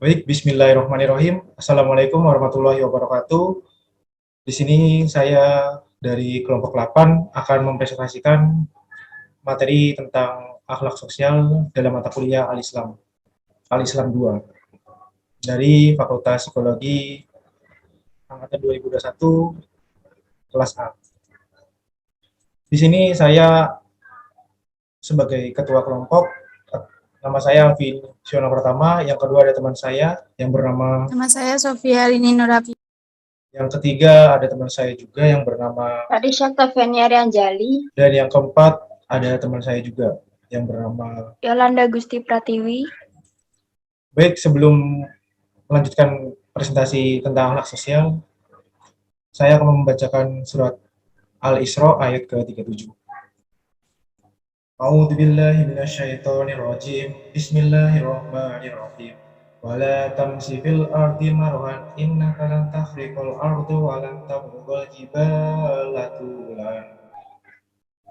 Baik, bismillahirrahmanirrahim. Assalamualaikum warahmatullahi wabarakatuh. Di sini saya dari kelompok 8 akan mempresentasikan materi tentang akhlak sosial dalam mata kuliah Al-Islam, Al-Islam 2 dari Fakultas Psikologi angkatan 2021 kelas A. Di sini saya sebagai ketua kelompok, nama saya Alvin Siono Pratama, yang kedua ada teman saya yang bernama Nama saya Sofia Rini Nurafi. yang ketiga ada teman saya juga yang bernama Radisha Taviani Arianjali. Dan yang keempat ada teman saya juga yang bernama Yolanda Gusti Pratiwi. Baik, sebelum melanjutkan presentasi tentang akhlak sosial, saya akan membacakan surat Al-Isra ayat ke-37. A'udzubillahi minasyaitonirrajim. Bismillahirrahmanirrahim. Wala tamsi fil ardi marhan innaka lan takhriqal ardu wa lan tablughal jibala tulan.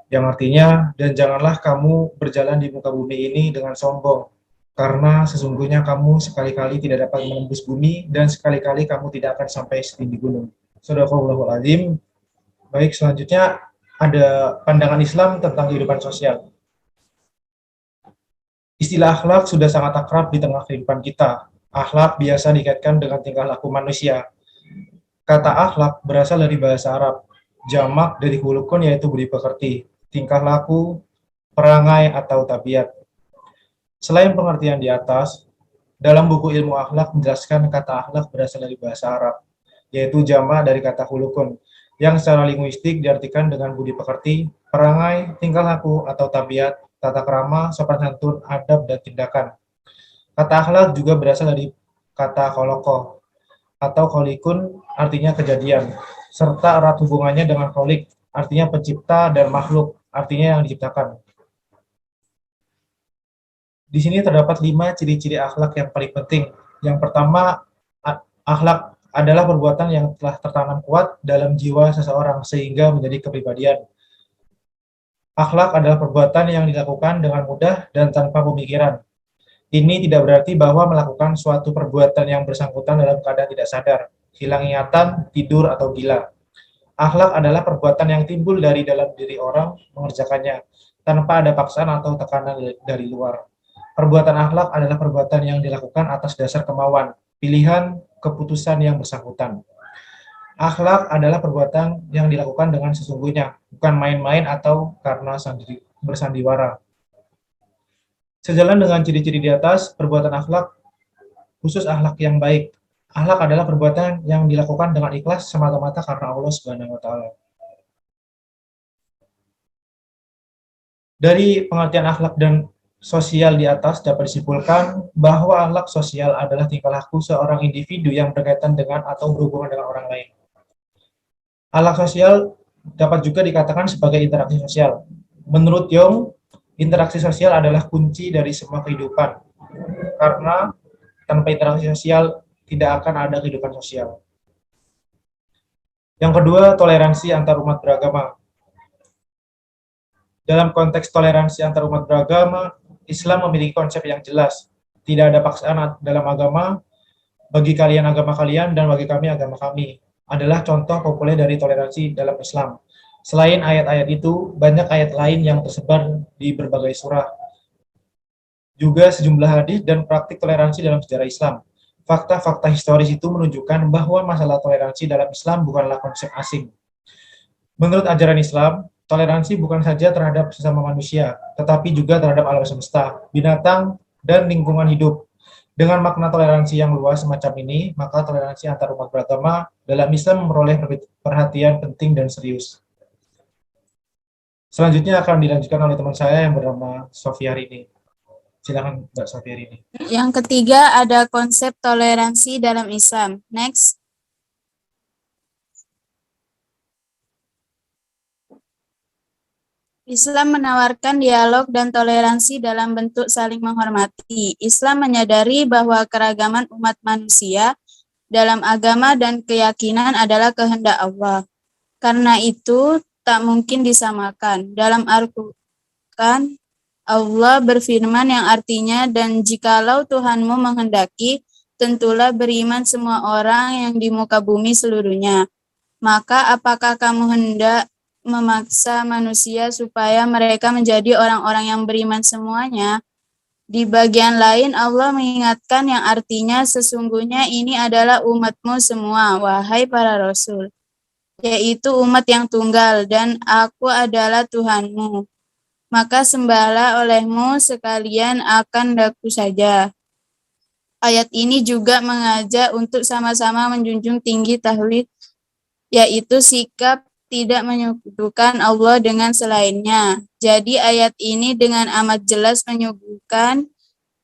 Yang artinya, dan janganlah kamu berjalan di muka bumi ini dengan sombong, karena sesungguhnya kamu sekali-kali tidak dapat menembus bumi, dan sekali-kali kamu tidak akan sampai setinggi gunung. Shadaqallahul Azim. Baik, selanjutnya ada pandangan Islam tentang kehidupan sosial. Istilah akhlak sudah sangat akrab di tengah kehidupan kita. Akhlak biasa dikaitkan dengan tingkah laku manusia. Kata akhlak berasal dari bahasa Arab, jamak dari hulukun yaitu budi pekerti, tingkah laku, perangai, atau tabiat. Selain pengertian di atas, dalam buku ilmu akhlak menjelaskan kata akhlak berasal dari bahasa Arab, yaitu jamak dari kata hulukun, yang secara linguistik diartikan dengan budi pekerti, perangai, tingkah laku, atau tabiat, tata krama, sopan santun, adab, dan tindakan. Kata akhlak juga berasal dari kata kholoqoh, atau kholikun artinya kejadian, serta erat hubungannya dengan kholik, artinya pencipta, dan makhluk, artinya yang diciptakan. Di sini terdapat 5 ciri-ciri akhlak yang paling penting. Yang pertama, akhlak adalah perbuatan yang telah tertanam kuat dalam jiwa seseorang sehingga menjadi kepribadian. Akhlak adalah perbuatan yang dilakukan dengan mudah dan tanpa pemikiran. Ini tidak berarti bahwa melakukan suatu perbuatan yang bersangkutan dalam keadaan tidak sadar, hilang ingatan, tidur, atau gila. Akhlak adalah perbuatan yang timbul dari dalam diri orang mengerjakannya, tanpa ada paksaan atau tekanan dari luar. Perbuatan akhlak adalah perbuatan yang dilakukan atas dasar kemauan, pilihan, keputusan yang bersangkutan. Akhlak adalah perbuatan yang dilakukan dengan sesungguhnya, bukan main-main atau karena bersandiwara. Sejalan dengan ciri-ciri di atas, perbuatan akhlak, khusus akhlak yang baik. Akhlak adalah perbuatan yang dilakukan dengan ikhlas semata-mata karena Allah Subhanahu wa taala. Dari pengertian akhlak dan sosial di atas dapat disimpulkan bahwa akhlak sosial adalah tingkah laku seorang individu yang berkaitan dengan atau berhubungan dengan orang lain. Akhlak sosial dapat juga dikatakan sebagai interaksi sosial. Menurut Jung, interaksi sosial adalah kunci dari semua kehidupan, karena tanpa interaksi sosial tidak akan ada kehidupan sosial. Yang kedua, toleransi antar umat beragama. Dalam konteks toleransi antar umat beragama, Islam memiliki konsep yang jelas. Tidak ada paksaan dalam agama, bagi kalian agama kalian dan bagi kami agama kami. Adalah contoh populer dari toleransi dalam Islam. Selain ayat-ayat itu, banyak ayat lain yang tersebar di berbagai surah. Juga sejumlah hadis dan praktik toleransi dalam sejarah Islam. Fakta-fakta historis itu menunjukkan bahwa masalah toleransi dalam Islam bukanlah konsep asing. Menurut ajaran Islam, toleransi bukan saja terhadap sesama manusia, tetapi juga terhadap alam semesta, binatang, dan lingkungan hidup. Dengan makna toleransi yang luas semacam ini, maka toleransi antar umat beragama dalam Islam memperoleh perhatian penting dan serius. Selanjutnya akan dilanjutkan oleh teman saya yang bernama Sofia Rini. Silakan Mbak Sofia Rini. Yang ketiga ada konsep toleransi dalam Islam. Next. Islam menawarkan dialog dan toleransi dalam bentuk saling menghormati. Islam menyadari bahwa keragaman umat manusia dalam agama dan keyakinan adalah kehendak Allah. Karena itu, tak mungkin disamakan. Dalam Al-Quran, Allah berfirman yang artinya, dan jikalau Tuhanmu menghendaki, tentulah beriman semua orang yang di muka bumi seluruhnya. Maka apakah kamu hendak memaksa manusia supaya mereka menjadi orang-orang yang beriman semuanya? Di bagian lain Allah mengingatkan yang artinya sesungguhnya ini adalah umatmu semua, wahai para rasul, yaitu umat yang tunggal, dan aku adalah Tuhanmu. Maka sembahlah olehmu sekalian akan daku saja. Ayat ini juga mengajak untuk sama-sama menjunjung tinggi tauhid, yaitu sikap tidak menyekutukan Allah dengan selainnya. Jadi ayat ini dengan amat jelas menyuguhkan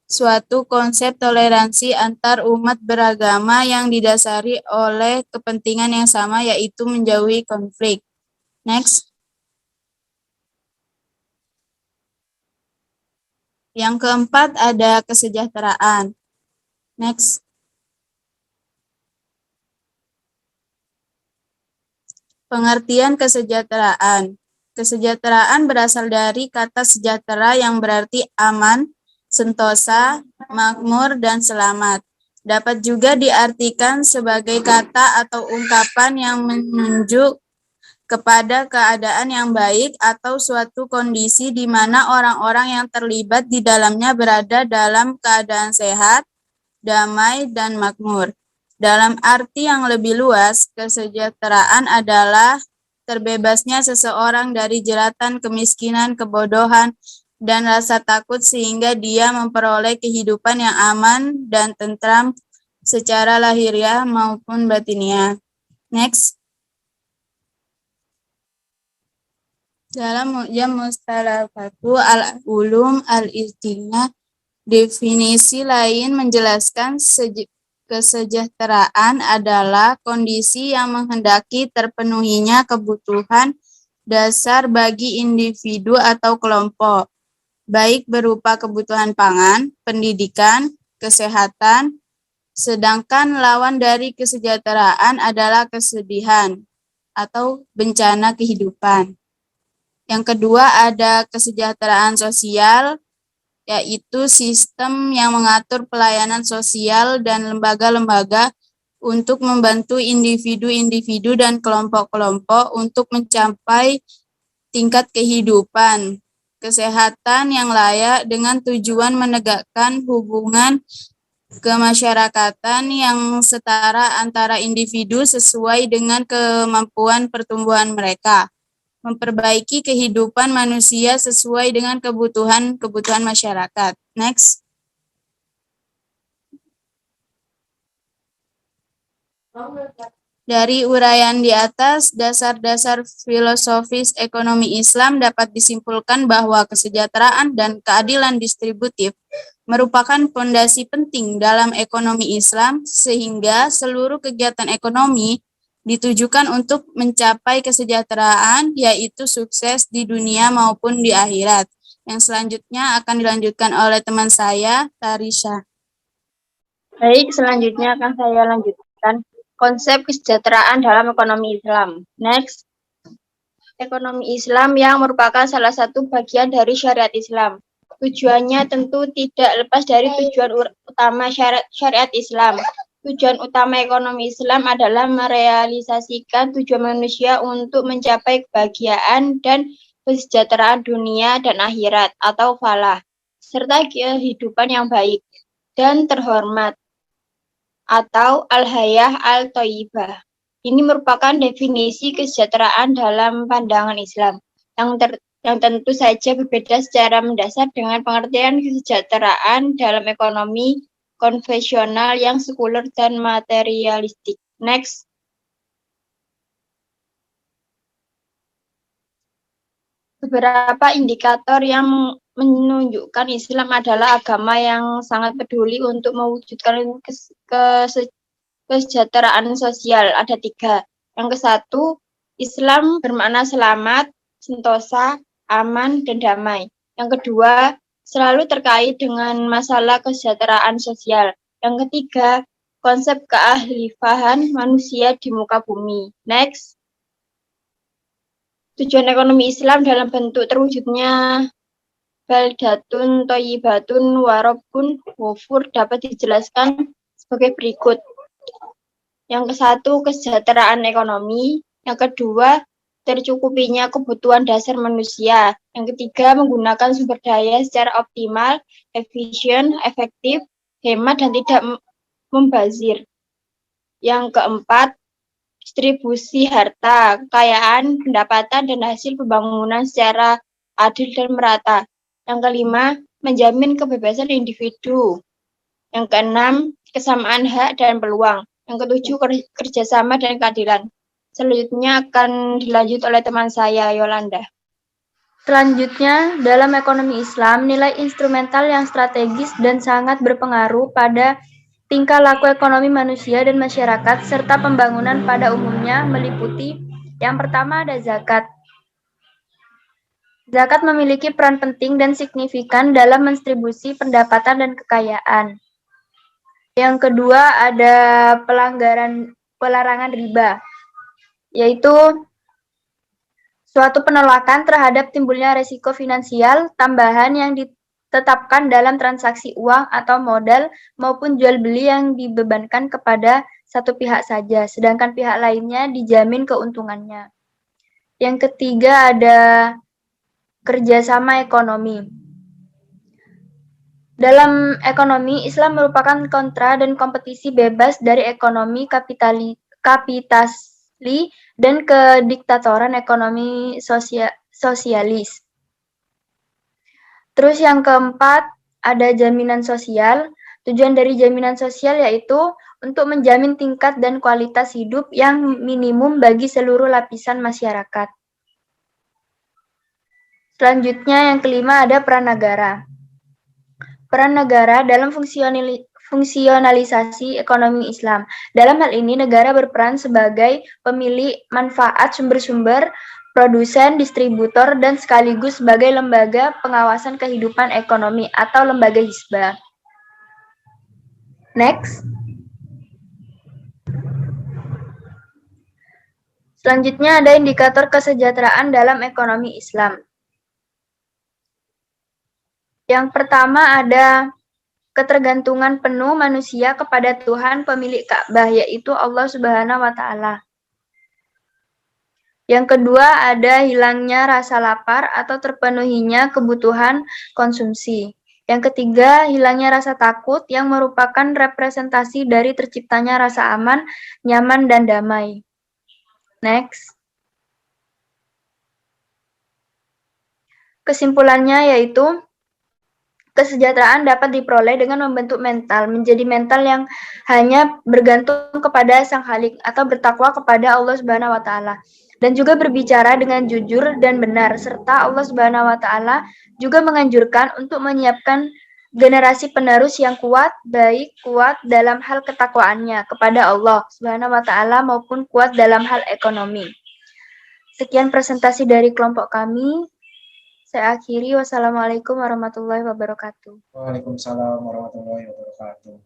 suatu konsep toleransi antar umat beragama yang didasari oleh kepentingan yang sama, yaitu menjauhi konflik. Next. Yang keempat ada kesejahteraan. Next. Pengertian kesejahteraan. Kesejahteraan berasal dari kata sejahtera yang berarti aman, sentosa, makmur, dan selamat. Dapat juga diartikan sebagai kata atau ungkapan yang menunjuk kepada keadaan yang baik atau suatu kondisi di mana orang-orang yang terlibat di dalamnya berada dalam keadaan sehat, damai, dan makmur. Dalam arti yang lebih luas, kesejahteraan adalah terbebasnya seseorang dari jeratan kemiskinan, kebodohan, dan rasa takut sehingga dia memperoleh kehidupan yang aman dan tentram secara lahiriah maupun batiniah. Next. Dalam Mu'jam Mustalahatu al-Ulum al-Istinah, definisi lain menjelaskan kesejahteraan adalah kondisi yang menghendaki terpenuhinya kebutuhan dasar bagi individu atau kelompok, baik berupa kebutuhan pangan, pendidikan, kesehatan, sedangkan lawan dari kesejahteraan adalah kesedihan atau bencana kehidupan. Yang kedua ada kesejahteraan sosial, yaitu sistem yang mengatur pelayanan sosial dan lembaga-lembaga untuk membantu individu-individu dan kelompok-kelompok untuk mencapai tingkat kehidupan, kesehatan yang layak dengan tujuan menegakkan hubungan kemasyarakatan yang setara antara individu sesuai dengan kemampuan pertumbuhan mereka. Memperbaiki kehidupan manusia sesuai dengan kebutuhan masyarakat. Next. Dari uraian di atas, dasar-dasar filosofis ekonomi Islam dapat disimpulkan bahwa kesejahteraan dan keadilan distributif merupakan fondasi penting dalam ekonomi Islam, sehingga seluruh kegiatan ekonomi ditujukan untuk mencapai kesejahteraan, yaitu sukses di dunia maupun di akhirat. Yang selanjutnya akan dilanjutkan oleh teman saya, Tarisha. Baik, selanjutnya akan saya lanjutkan konsep kesejahteraan dalam ekonomi Islam. Next. Ekonomi Islam yang merupakan salah satu bagian dari syariat Islam. Tujuannya tentu tidak lepas dari tujuan utama syariat Islam. Tujuan utama ekonomi Islam adalah merealisasikan tujuan manusia untuk mencapai kebahagiaan dan kesejahteraan dunia dan akhirat atau falah, serta kehidupan yang baik dan terhormat atau al-hayah al-thayyibah. Ini merupakan definisi kesejahteraan dalam pandangan Islam yang tentu saja berbeda secara mendasar dengan pengertian kesejahteraan dalam ekonomi konvensional yang sekuler dan materialistik. Next. Beberapa indikator yang menunjukkan Islam adalah agama yang sangat peduli untuk mewujudkan kesejahteraan sosial. Ada 3. Yang ke-1, Islam bermakna selamat, sentosa, aman, dan damai. Yang kedua, selalu terkait dengan masalah kesejahteraan sosial. Yang ketiga, konsep keahlifahan manusia di muka bumi. Next. Tujuan ekonomi Islam dalam bentuk terwujudnya baldatun, thayyibatun, warabun, ghafur dapat dijelaskan sebagai berikut. Yang ke-1, kesejahteraan ekonomi. Yang kedua, tercukupinya kebutuhan dasar manusia. Yang ketiga, menggunakan sumber daya secara optimal, efisien, efektif, hemat, dan tidak membazir. Yang keempat, distribusi harta, kekayaan, pendapatan, dan hasil pembangunan secara adil dan merata. Yang kelima, menjamin kebebasan individu. Yang keenam, kesamaan hak dan peluang. Yang ketujuh, kerjasama dan keadilan. Selanjutnya akan dilanjut oleh teman saya, Yolanda. Selanjutnya, dalam ekonomi Islam, nilai instrumental yang strategis dan sangat berpengaruh pada tingkah laku ekonomi manusia dan masyarakat, serta pembangunan pada umumnya meliputi yang pertama ada zakat. Zakat memiliki peran penting dan signifikan dalam mendistribusi pendapatan dan kekayaan. Yang kedua ada pelarangan riba, yaitu suatu penolakan terhadap timbulnya risiko finansial tambahan yang ditetapkan dalam transaksi uang atau modal maupun jual beli yang dibebankan kepada satu pihak saja, sedangkan pihak lainnya dijamin keuntungannya. Yang ketiga ada kerjasama ekonomi. Dalam ekonomi, Islam merupakan kontra dan kompetisi bebas dari ekonomi kapitalisme dan kediktatoran ekonomi sosialis. Terus yang keempat, ada jaminan sosial. Tujuan dari jaminan sosial yaitu untuk menjamin tingkat dan kualitas hidup yang minimum bagi seluruh lapisan masyarakat. Selanjutnya yang kelima ada peran negara. Peran negara dalam fungsionalisasi ekonomi Islam. Dalam hal ini, negara berperan sebagai pemilik manfaat sumber-sumber, produsen, distributor, dan sekaligus sebagai lembaga pengawasan kehidupan ekonomi atau lembaga hisbah. Next. Selanjutnya ada indikator kesejahteraan dalam ekonomi Islam. Yang pertama ada ketergantungan penuh manusia kepada Tuhan pemilik Ka'bah, yaitu Allah Subhanahu wa Ta'ala. Yang kedua ada hilangnya rasa lapar atau terpenuhinya kebutuhan konsumsi. Yang ketiga, hilangnya rasa takut yang merupakan representasi dari terciptanya rasa aman, nyaman, dan damai. Next. Kesimpulannya yaitu kesejahteraan dapat diperoleh dengan membentuk mental, menjadi mental yang hanya bergantung kepada Sang Khalik atau bertakwa kepada Allah Subhanahu wa Ta'ala, dan juga berbicara dengan jujur dan benar, serta Allah Subhanahu wa Ta'ala juga menganjurkan untuk menyiapkan generasi penerus yang kuat, baik kuat dalam hal ketakwaannya kepada Allah Subhanahu wa Ta'ala maupun kuat dalam hal ekonomi. Sekian presentasi dari kelompok kami. Saya akhiri. Wassalamualaikum warahmatullahi wabarakatuh. Waalaikumsalam warahmatullahi wabarakatuh.